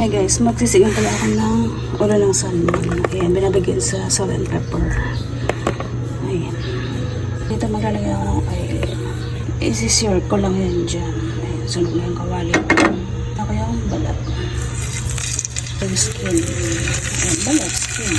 Hi guys, magsisigang pala ako ng ulo ng salmon. Ayan, binabagyan sa salt and pepper. Ayan. Dito maglalagay ako ay isi-sear ko lang yan dyan. Ayan, sunog na yung kawali. Ako yung balat. Yung skin. Ayan, balat, skin.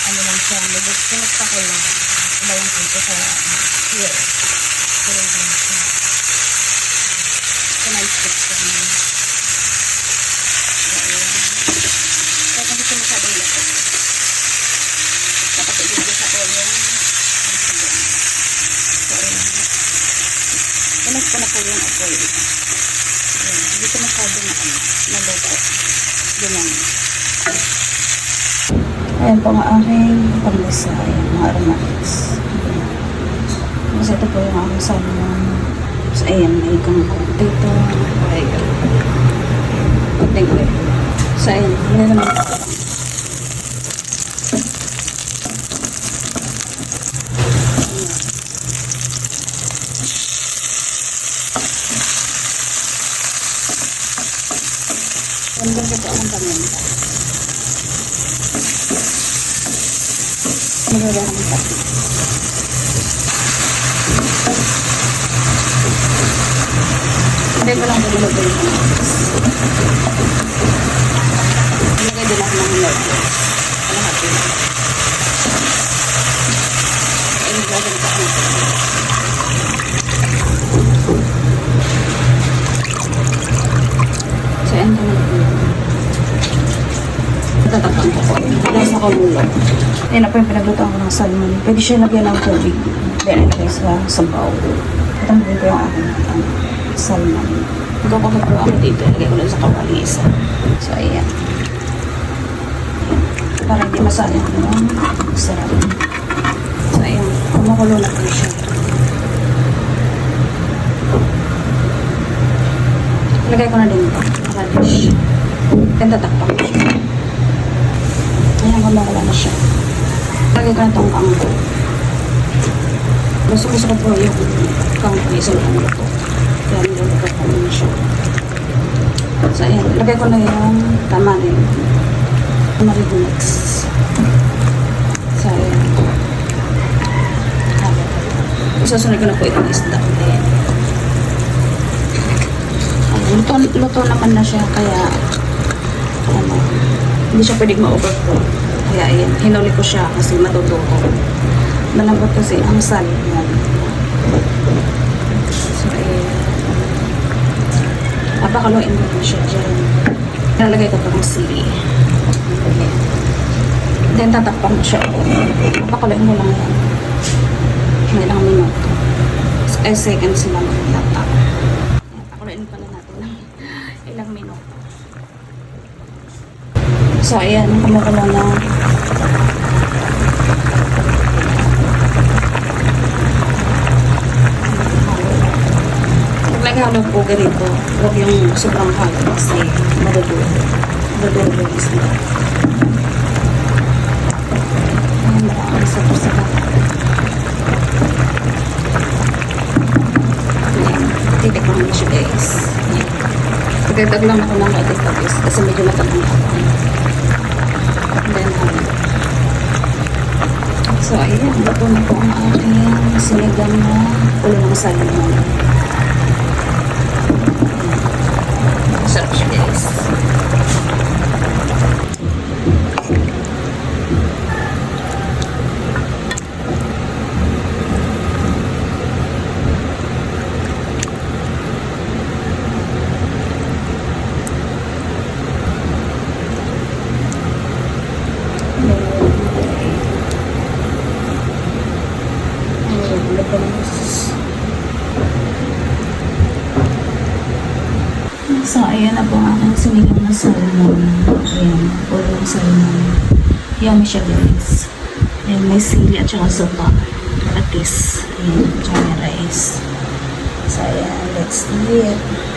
Ano lang siya, nagpunot pa ko lang umayang dito sa here. Pero lang siya. So, nice fix ko naman. So, kung gusto masyadong lato. Dapat ibigay sa ko yung sabon. So, ayan. Pinas ko na po yung apoy. Hindi ko masyadong naluto. Ganyan. Ayan po ang aking panglasa, mga aromatics. Kasi ito po yung aking salmon. So, ayan, may kangkong dito. Ayan. So, ayan, hindi naman ito. Ganda ito ang paminta. Magagawa ng pati. Hindi ko lang nilagay yung kamatis. Nilagay din ako ng milk. Kalahati lang. Ayun, nilagay ko ako ng so, ayun ko na ito. Tatakpan ko po. Nasa kamulong. Ayan na po yung pinaglutoan ko ng salmon. Pwede siya lagyan ng tubig. Then, ilagay sa sabaw. Patanggalin ko yung aking salmon. Magkakapag po ako dito. Ilagay ko lang sa kawali isa. So, ayan. Para hindi masayang yung sarap. So, ayan. Kumukulo na po siya. Ilagay ko na din ito. Radish. Then, tatakpan ko siya. Ayan, kumukulo na siya. Lagay ko na itong kangkong. Gusto ko po yung kangkong isang ano po. Kaya niluluto ko na siya. So, ayan. Lagay ko na yung tamarin. Tamarin mix. So, ayan. Susunod ko na po itong isda. Ayan. Luto naman na siya. Kaya, ano, hindi siya pwedeng ma-overcook. Kaya ayan, hinuli ko siya kasi matututo. Malambot kasi ang salmon. So ayan. Napakaluin ko na siya dyan. Nalagay ko pa ng sili. Okay. Then tatakpan ko siya. Napakaluin ko lang yan. Ilang minuto. 5 seconds lang tatak. Napakaluin pala natin ng ilang minuto. So, ayan, kumukulo na. Naghalo po ganito. Huwag yung sobrang halo kasi madudulo. Madudulo yung isla. Ayan, maraming sa baka. Ayan, titikman mo siya guys. Ayan. Pagkatag lang ako ng lahat kasi medyo matagong ako. Then, so, ayan, luto na po ang aking sinigang na ulo ng salmon. Sarap siya, guys. Ayan. So, ayan na po ang aking sinigang na salmon. Ayan, puro ng salmon. Yummy siya, guys. Ayan, may sili at saka sopa. Patis. Ayan, tsaka may rice. So, ayan, let's eat.